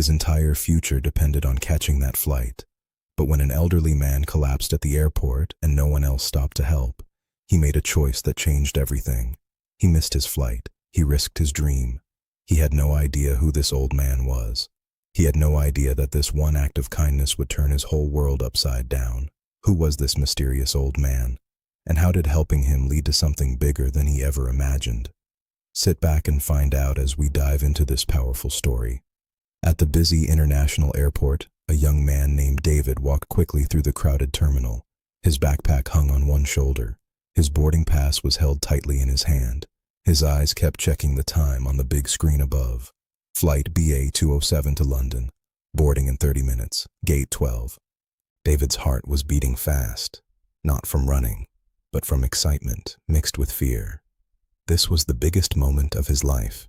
His entire future depended on catching that flight. But when an elderly man collapsed at the airport and no one else stopped to help, he made a choice that changed everything. He missed his flight. He risked his dream. He had no idea who this old man was. He had no idea that this one act of kindness would turn his whole world upside down. Who was this mysterious old man? And how did helping him lead to something bigger than he ever imagined? Sit back and find out as we dive into this powerful story. At the busy international airport, a young man named David walked quickly through the crowded terminal. His backpack hung on one shoulder. His boarding pass was held tightly in his hand. His eyes kept checking the time on the big screen above. Flight BA 207 to London. Boarding in 30 minutes. Gate 12. David's heart was beating fast, not from running, but from excitement mixed with fear. This was the biggest moment of his life.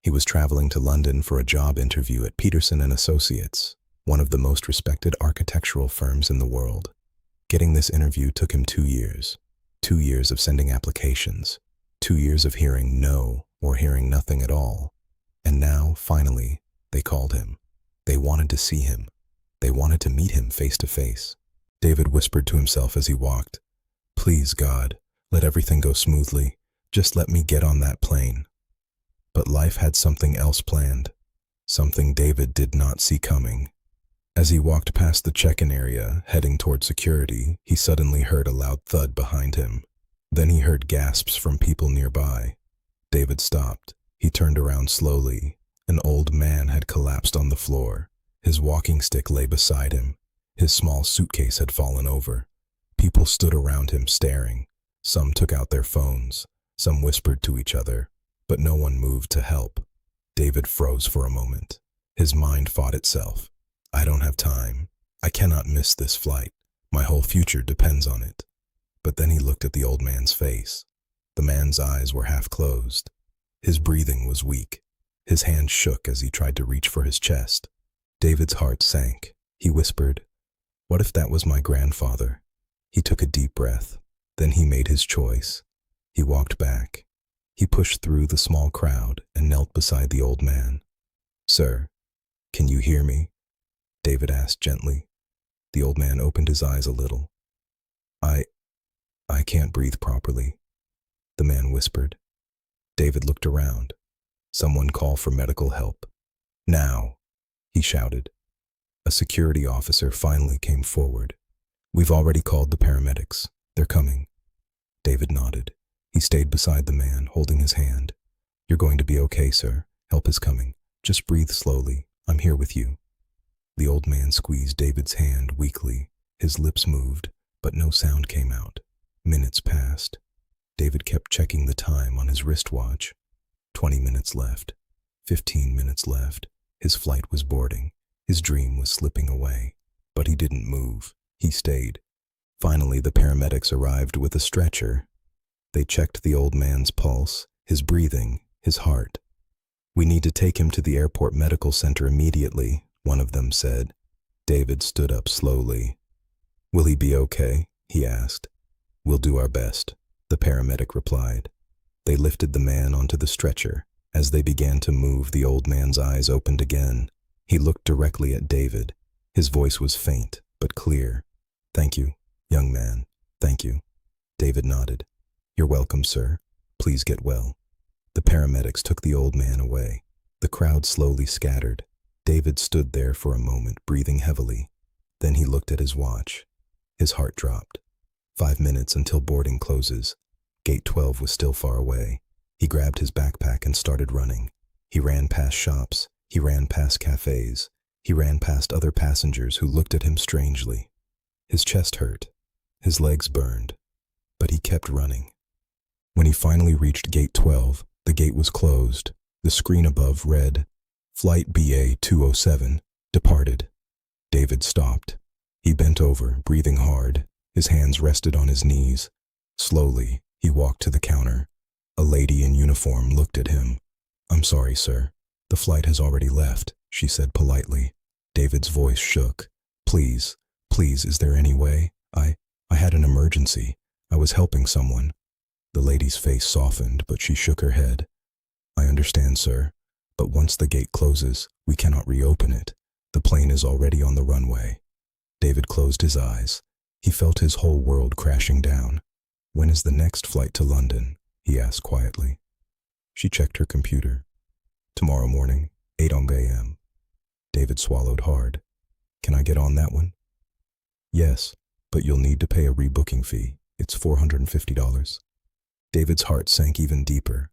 He was traveling to London for a job interview at Peterson & Associates, one of the most respected architectural firms in the world. Getting this interview took him 2 years. 2 years of sending applications. 2 years of hearing no or hearing nothing at all. And now, finally, they called him. They wanted to see him. They wanted to meet him face to face. David whispered to himself as he walked, "Please, God, let everything go smoothly. Just let me get on that plane." But life had something else planned, something David did not see coming. As he walked past the check-in area, heading toward security, he suddenly heard a loud thud behind him. Then he heard gasps from people nearby. David stopped. He turned around slowly. An old man had collapsed on the floor. His walking stick lay beside him. His small suitcase had fallen over. People stood around him staring. Some took out their phones. Some whispered to each other, but no one moved to help. David froze for a moment. His mind fought itself. "I don't have time. I cannot miss this flight. My whole future depends on it." But then he looked at the old man's face. The man's eyes were half closed. His breathing was weak. His hand shook as he tried to reach for his chest. David's heart sank. He whispered, "What if that was my grandfather?" He took a deep breath. Then he made his choice. He walked back. He pushed through the small crowd and knelt beside the old man. "Sir, can you hear me?" David asked gently. The old man opened his eyes a little. I can't breathe properly," the man whispered. David looked around. "Someone call for medical help. Now," he shouted. A security officer finally came forward. "We've already called the paramedics. They're coming." David nodded. He stayed beside the man, holding his hand. "You're going to be okay, sir. Help is coming. Just breathe slowly. I'm here with you." The old man squeezed David's hand weakly. His lips moved, but no sound came out. Minutes passed. David kept checking the time on his wristwatch. 20 minutes left. 15 minutes left. His flight was boarding. His dream was slipping away. But he didn't move. He stayed. Finally, the paramedics arrived with a stretcher. They checked the old man's pulse, his breathing, his heart. "We need to take him to the airport medical center immediately," one of them said. David stood up slowly. "Will he be okay?" he asked. "We'll do our best," the paramedic replied. They lifted the man onto the stretcher. As they began to move, the old man's eyes opened again. He looked directly at David. His voice was faint, but clear. "Thank you, young man. Thank you." David nodded. "You're welcome, sir. Please get well." The paramedics took the old man away. The crowd slowly scattered. David stood there for a moment, breathing heavily. Then he looked at his watch. His heart dropped. 5 minutes until boarding closes. Gate 12 was still far away. He grabbed his backpack and started running. He ran past shops. He ran past cafes. He ran past other passengers who looked at him strangely. His chest hurt. His legs burned. But he kept running. When he finally reached Gate 12, the gate was closed. The screen above read, "Flight BA 207, departed." David stopped. He bent over, breathing hard. His hands rested on his knees. Slowly, he walked to the counter. A lady in uniform looked at him. "I'm sorry, sir. The flight has already left," she said politely. David's voice shook. Please, is there any way? I had an emergency. I was helping someone." The lady's face softened, but she shook her head. "I understand, sir. But once the gate closes, we cannot reopen it. The plane is already on the runway. David closed his eyes. He felt his whole world crashing down. When is the next flight to London? He asked quietly. She checked her computer. Tomorrow morning, 8 a.m. David swallowed hard. Can I get on that one? Yes, but you'll need to pay a rebooking fee. It's $450. David's heart sank even deeper.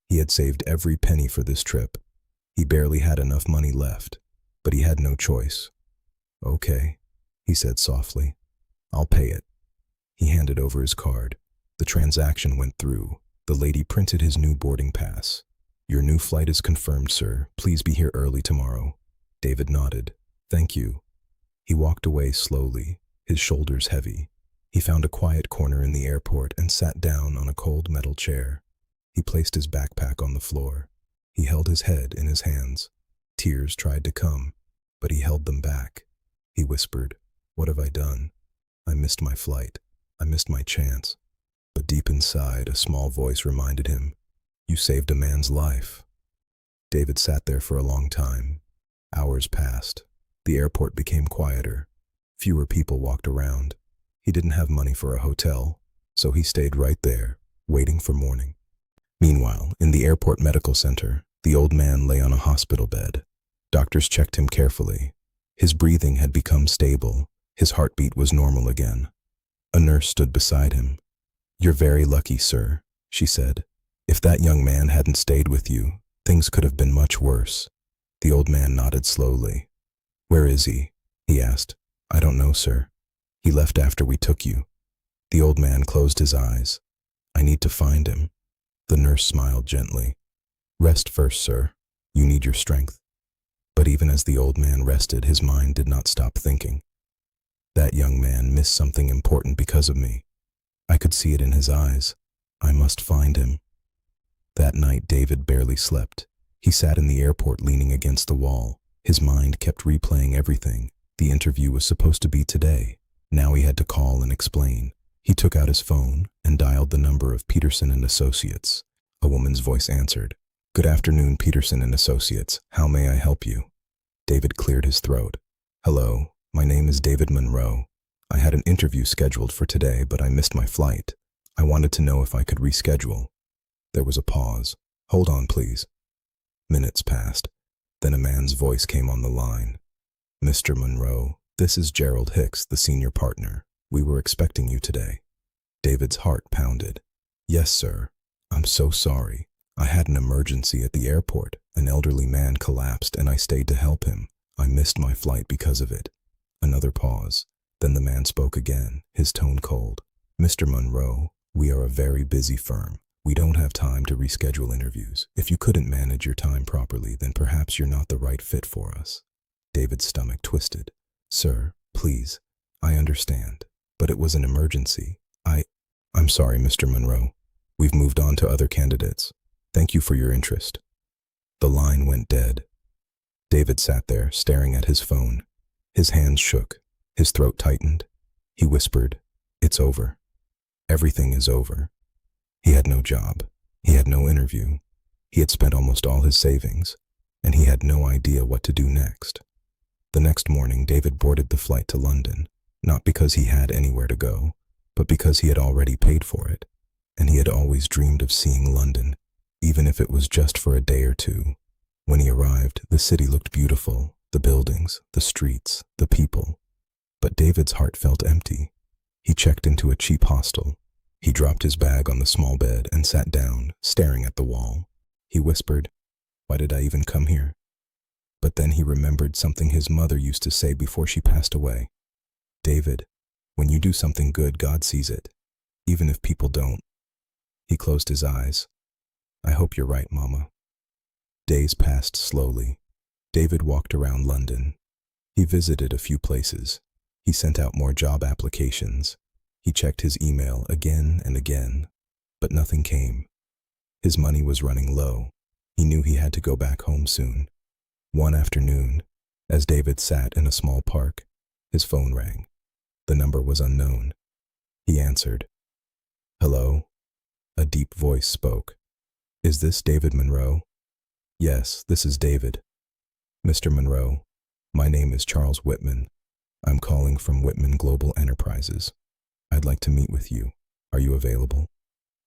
He had saved every penny for this trip. He barely had enough money left, but he had no choice. Okay, he said softly. I'll pay it. He handed over his card. The transaction went through. The lady printed his new boarding pass. Your new flight is confirmed, sir. Please be here early tomorrow. David nodded. Thank you. He walked away slowly, his shoulders heavy. He found a quiet corner in the airport and sat down on a cold metal chair. He placed his backpack on the floor. He held his head in his hands. Tears tried to come, but he held them back. He whispered, "What have I done? I missed my flight. I missed my chance." But deep inside, a small voice reminded him, "You saved a man's life." David sat there for a long time. Hours passed. The airport became quieter. Fewer people walked around. He didn't have money for a hotel, so he stayed right there, waiting for morning. Meanwhile, in the airport medical center, the old man lay on a hospital bed. Doctors checked him carefully. His breathing had become stable. His heartbeat was normal again. A nurse stood beside him. "You're very lucky, sir," she said. "If that young man hadn't stayed with you, things could have been much worse." The old man nodded slowly. "Where is he?" he asked. "I don't know, sir. He left after we took you." The old man closed his eyes. "I need to find him." The nurse smiled gently. "Rest first, sir. You need your strength." But even as the old man rested, his mind did not stop thinking. That young man missed something important because of me. I could see it in his eyes. I must find him. That night, David barely slept. He sat in the airport leaning against the wall. His mind kept replaying everything. The interview was supposed to be today. Now he had to call and explain. He took out his phone and dialed the number of Peterson and Associates. A woman's voice answered. "Good afternoon, Peterson and Associates. How may I help you?" David cleared his throat. "Hello, my name is David Monroe. I had an interview scheduled for today, but I missed my flight. I wanted to know if I could reschedule." There was a pause. "Hold on, please." Minutes passed. Then a man's voice came on the line. "Mr. Monroe, this is Gerald Hicks, the senior partner. We were expecting you today." David's heart pounded. "Yes, sir. I'm so sorry. I had an emergency at the airport. An elderly man collapsed and I stayed to help him. I missed my flight because of it." Another pause. Then the man spoke again, his tone cold. "Mr. Monroe, we are a very busy firm. We don't have time to reschedule interviews. If you couldn't manage your time properly, then perhaps you're not the right fit for us." David's stomach twisted. "Sir, please, I understand, but it was an emergency. I'm sorry, Mr. Monroe. We've moved on to other candidates. Thank you for your interest." The line went dead. David sat there, staring at his phone. His hands shook. His throat tightened. He whispered, "It's over. Everything is over." He had no job. He had no interview. He had spent almost all his savings, and he had no idea what to do next. The next morning, David boarded the flight to London, not because he had anywhere to go, but because he had already paid for it, and he had always dreamed of seeing London, even if it was just for a day or two. When he arrived, the city looked beautiful, the buildings, the streets, the people. But David's heart felt empty. He checked into a cheap hostel. He dropped his bag on the small bed and sat down, staring at the wall. He whispered, "Why did I even come here?" But then he remembered something his mother used to say before she passed away. "David, when you do something good, God sees it, even if people don't." He closed his eyes. "I hope you're right, Mama." Days passed slowly. David walked around London. He visited a few places. He sent out more job applications. He checked his email again and again, but nothing came. His money was running low. He knew he had to go back home soon. One afternoon, as David sat in a small park, his phone rang. The number was unknown. He answered. "Hello?" A deep voice spoke. "Is this David Monroe?" Yes, this is David. Mr. Monroe, my name is Charles Whitman. I'm calling from Whitman Global Enterprises. I'd like to meet with you. Are you available?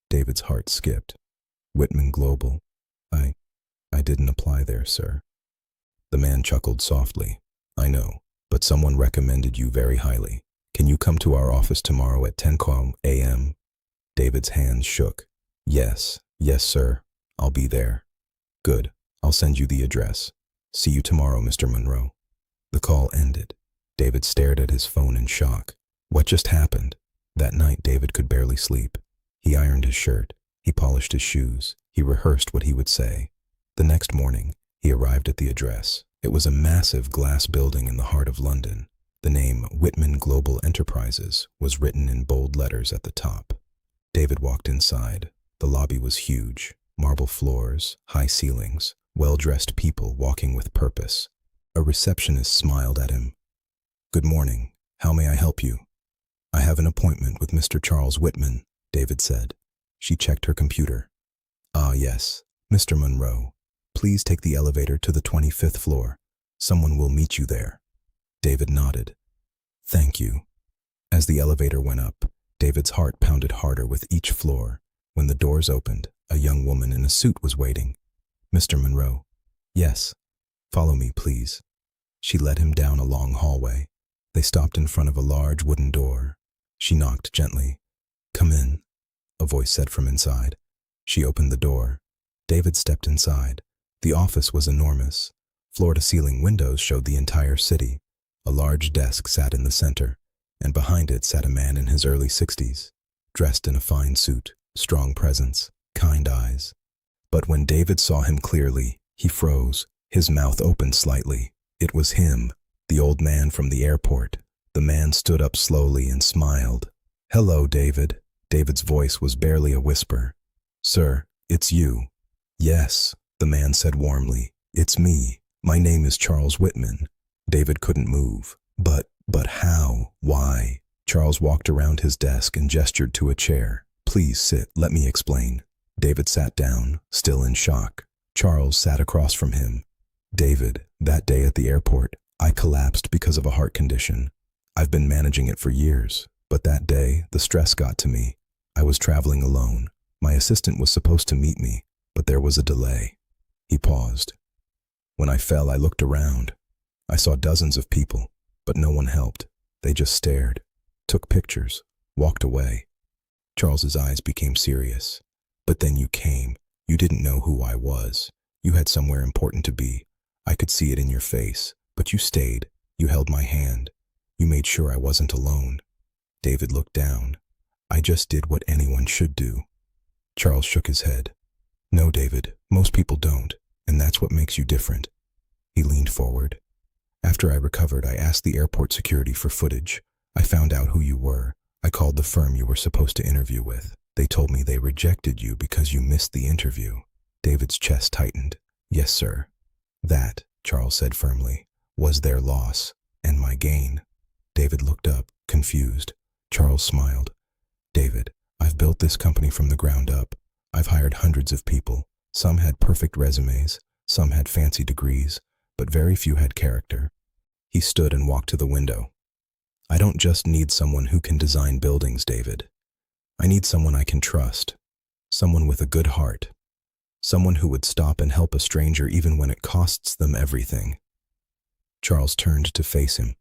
David's heart skipped. Whitman Global? I didn't apply there, sir. The man chuckled softly. I know, but someone recommended you very highly. Can you come to our office tomorrow at 10 a.m.? David's hands shook. Yes, sir. I'll be there. Good. I'll send you the address. See you tomorrow, Mr. Monroe. The call ended. David stared at his phone in shock. What just happened? That night, David could barely sleep. He ironed his shirt. He polished his shoes. He rehearsed what he would say. The next morning, he arrived at the address. It was a massive glass building in the heart of London. The name Whitman Global Enterprises was written in bold letters at the top. David walked inside. The lobby was huge. Marble floors, high ceilings, well-dressed people walking with purpose. A receptionist smiled at him. Good morning. How may I help you? I have an appointment with Mr. Charles Whitman, David said. She checked her computer. Ah, yes, Mr. Monroe. Please take the elevator to the 25th floor. Someone will meet you there. David nodded. Thank you. As the elevator went up, David's heart pounded harder with each floor. When the doors opened, a young woman in a suit was waiting. Mr. Monroe. Yes. Follow me, please. She led him down a long hallway. They stopped in front of a large wooden door. She knocked gently. Come in, a voice said from inside. She opened the door. David stepped inside. The office was enormous. Floor-to-ceiling windows showed the entire city. A large desk sat in the center, and behind it sat a man in his early 60s, dressed in a fine suit, strong presence, kind eyes. But when David saw him clearly, he froze. His mouth opened slightly. It was him, the old man from the airport. The man stood up slowly and smiled. Hello, David. David's voice was barely a whisper. Sir, it's you. Yes, the man said warmly. It's me. My name is Charles Whitman. David couldn't move. But how? Why? Charles walked around his desk and gestured to a chair. Please sit, let me explain. David sat down, still in shock. Charles sat across from him. David, that day at the airport, I collapsed because of a heart condition. I've been managing it for years, but that day, the stress got to me. I was traveling alone. My assistant was supposed to meet me, but there was a delay. He paused. When I fell, I looked around. I saw dozens of people, but no one helped. They just stared, took pictures, walked away. Charles's eyes became serious. But then you came. You didn't know who I was. You had somewhere important to be. I could see it in your face, but you stayed. You held my hand. You made sure I wasn't alone. David looked down. I just did what anyone should do. Charles shook his head. No, David, most people don't, and that's what makes you different. He leaned forward. After I recovered, I asked the airport security for footage. I found out who you were. I called the firm you were supposed to interview with. They told me they rejected you because you missed the interview. David's chest tightened. Yes, sir. That, Charles said firmly, was their loss, and my gain. David looked up, confused. Charles smiled. David, I've built this company from the ground up. I've hired hundreds of people. Some had perfect resumes, some had fancy degrees, but very few had character. He stood and walked to the window. I don't just need someone who can design buildings, David. I need someone I can trust, someone with a good heart, someone who would stop and help a stranger even when it costs them everything. Charles turned to face him.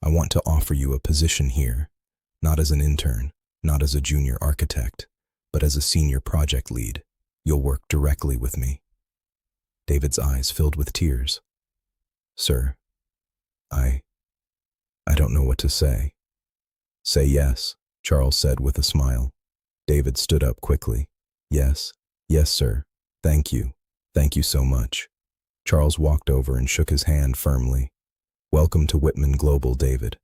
I want to offer you a position here, not as an intern, not as a junior architect, but as a senior project lead. You'll work directly with me. David's eyes filled with tears. Sir, I don't know what to say. Say yes, Charles said with a smile. David stood up quickly. Yes, sir. Thank you. Thank you so much. Charles walked over and shook his hand firmly. Welcome to Whitman Global, David.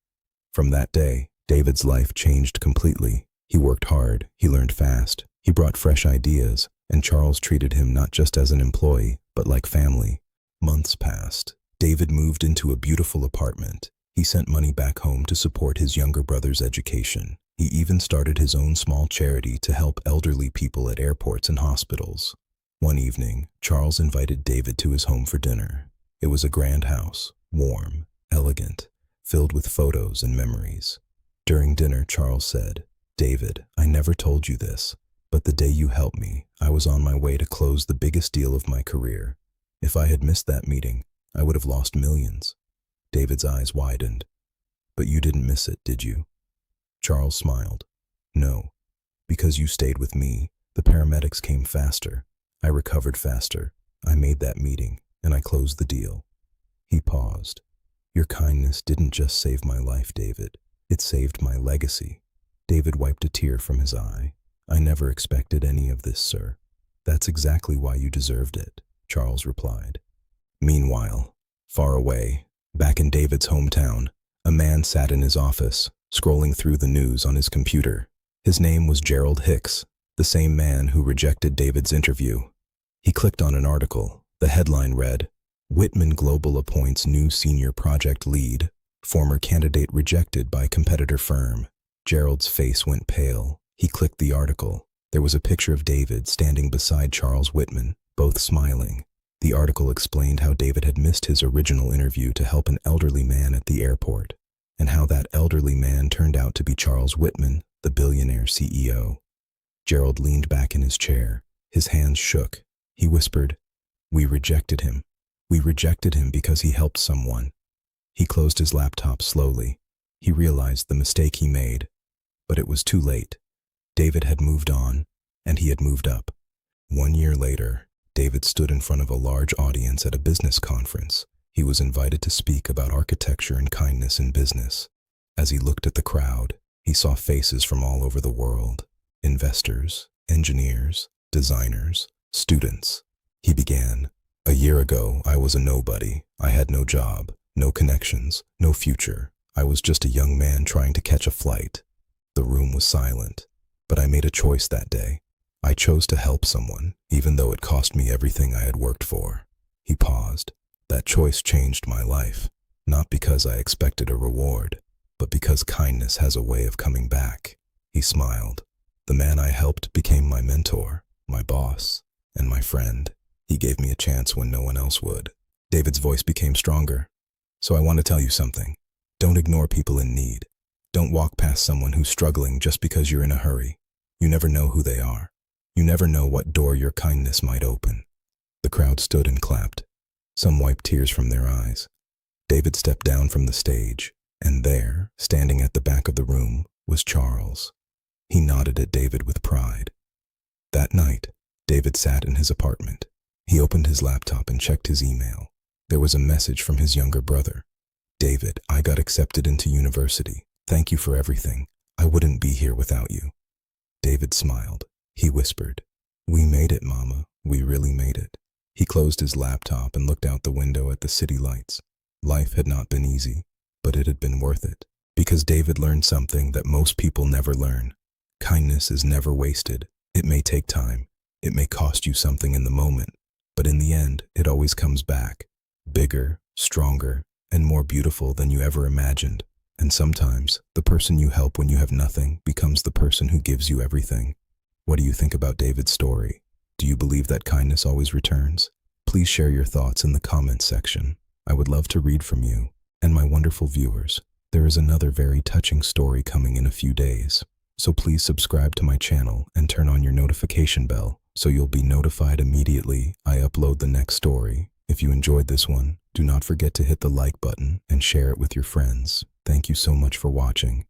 From that day, David's life changed completely. He worked hard, he learned fast, he brought fresh ideas, and Charles treated him not just as an employee, but like family. Months passed. David moved into a beautiful apartment. He sent money back home to support his younger brother's education. He even started his own small charity to help elderly people at airports and hospitals. One evening, Charles invited David to his home for dinner. It was a grand house, warm, elegant, filled with photos and memories. During dinner, Charles said, "David, I never told you this, but the day you helped me, I was on my way to close the biggest deal of my career. If I had missed that meeting, I would have lost millions." David's eyes widened. "But you didn't miss it, did you?" Charles smiled. "No, because you stayed with me. The paramedics came faster. I recovered faster. I made that meeting, and I closed the deal." He paused. "Your kindness didn't just save my life, David. It saved my legacy." David wiped a tear from his eye. "I never expected any of this, sir." "That's exactly why you deserved it," Charles replied. Meanwhile, far away, back in David's hometown, a man sat in his office, scrolling through the news on his computer. His name was Gerald Hicks, the same man who rejected David's interview. He clicked on an article. The headline read, "Whitman Global appoints new senior project lead. Former candidate rejected by competitor firm." Gerald's face went pale. He clicked the article. There was a picture of David standing beside Charles Whitman, both smiling. The article explained how David had missed his original interview to help an elderly man at the airport, and how that elderly man turned out to be Charles Whitman, the billionaire CEO. Gerald leaned back in his chair. His hands shook. He whispered, "We rejected him. We rejected him because he helped someone." He closed his laptop slowly. He realized the mistake he made, but it was too late. David had moved on, and he had moved up. 1 year later, David stood in front of a large audience at a business conference. He was invited to speak about architecture and kindness in business. As he looked at the crowd, he saw faces from all over the world: investors, engineers, designers, students. He began, "A year ago, I was a nobody. I had no job, no connections, no future. I was just a young man trying to catch a flight." The room was silent, but I made a choice that day. I chose to help someone, even though it cost me everything I had worked for. He paused. "That choice changed my life, not because I expected a reward, but because kindness has a way of coming back." He smiled. "The man I helped became my mentor, my boss, and my friend. He gave me a chance when no one else would." David's voice became stronger. "So I want to tell you something. Don't ignore people in need. Don't walk past someone who's struggling just because you're in a hurry. You never know who they are. You never know what door your kindness might open." The crowd stood and clapped. Some wiped tears from their eyes. David stepped down from the stage, and there, standing at the back of the room, was Charles. He nodded at David with pride. That night, David sat in his apartment. He opened his laptop and checked his email. There was a message from his younger brother. "David, I got accepted into university. Thank you for everything. I wouldn't be here without you." David smiled. He whispered, "We made it, Mama. We really made it." He closed his laptop and looked out the window at the city lights. Life had not been easy, but it had been worth it. Because David learned something that most people never learn. Kindness is never wasted. It may take time. It may cost you something in the moment, but in the end, it always comes back, bigger, stronger, and more beautiful than you ever imagined. And sometimes, the person you help when you have nothing becomes the person who gives you everything. What do you think about David's story? Do you believe that kindness always returns? Please share your thoughts in the comments section. I would love to read from you. And my wonderful viewers, there is another very touching story coming in a few days. So please subscribe to my channel and turn on your notification bell so you'll be notified immediately I upload the next story. If you enjoyed this one, do not forget to hit the like button and share it with your friends. Thank you so much for watching.